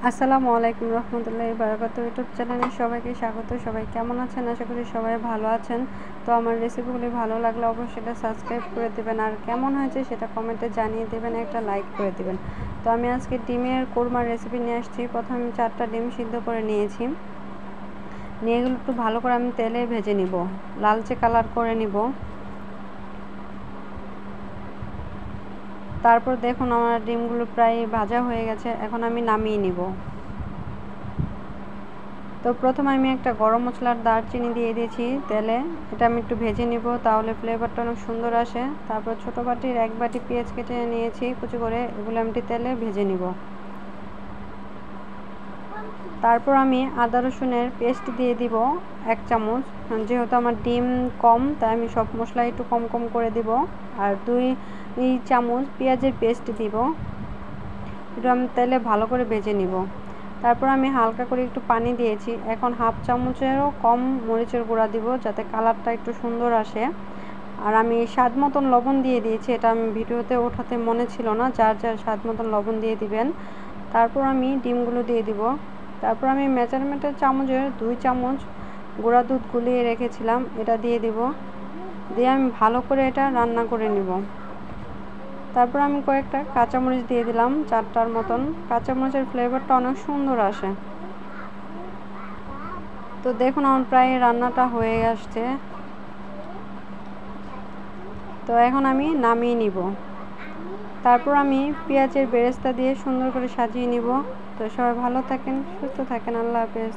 আসসালামু আলাইকুম রহমতুল্লাহি বারাকাতুহু ইউটিউব চ্যানেলে সবাইকে স্বাগত। সবাই কেমন আছেন? আশা করি সবাই ভালো আছেন। তো আমার রেসিপিগুলি ভালো লাগলে অবশ্যই এটা সাবস্ক্রাইব করে দেবেন, আর কেমন হয়েছে সেটা কমেন্টে জানিয়ে দেবেন, একটা লাইক করে দেবেন। তো আমি আজকে ডিমের কোরমার রেসিপি নিয়ে আসছি। প্রথমে 4টা ডিম সিদ্ধ করে নিয়েছি, নিয়ে এগুলো একটু ভালো করে আমি তেলে ভেজে নিব, লালচে কালার করে নিব। তারপর দেখুন আমার ডিমগুলো প্রায় ভাজা হয়ে গেছে, এখন আমি নামিয়ে নিব। তো প্রথমে আমি একটা গরম মশলার দারচিনি দিয়ে দিয়েছি তেলে, এটা আমি একটু ভেজে নিব, তাহলে ফ্লেভারটা অনেক সুন্দর আসে। তারপর ছোটো বাটির 1 বাটি পেঁয়াজ কেটে নিয়েছি কুচি করে, এগুলো আমি তেলে ভেজে নিব। তারপর আমি আদা রসুনের পেস্ট দিয়ে দিব 1 চামচ, যেহেতু আমার ডিম কম তাই আমি সব মশলা একটু কম কম করে দিব। আর 2 চামচ পেঁয়াজের পেস্ট দিব, এটা আমি তেলে ভালো করে ভেজে নিব। তারপর আমি হালকা করে একটু পানি দিয়েছি, এখন 1/2 চামচেরও কম মরিচের গুঁড়া দিব, যাতে কালারটা একটু সুন্দর আসে। আর আমি স্বাদ মতন লবণ দিয়ে দিয়েছি, এটা আমি ভিডিওতে ওঠাতে মনে ছিল না, যার যার স্বাদ মতন লবণ দিয়ে দিবেন। তারপর আমি ডিমগুলো দিয়ে দিব। তারপর আমি মেজারমেন্টের চামচের 2 চামচ গুঁড়া দুধ গুলিয়ে রেখেছিলাম, এটা দিয়ে দিব, দিয়ে আমি ভালো করে এটা রান্না করে নিব। তারপর আমি কয়েকটা কাঁচামরিচ দিয়ে দিলাম, 4টার মতন। কাঁচামরিচের ফ্লেভারটা অনেক সুন্দর আসে। তো দেখুন আমার প্রায় রান্নাটা হয়ে আসছে, তো এখন আমি নামিয়ে নিব। তারপর আমি পেঁয়াজের বেরেস্তা দিয়ে সুন্দর করে সাজিয়ে নিব। তো সবাই ভালো থাকেন, সুস্থ থাকেন, আল্লাহ হাফেজ।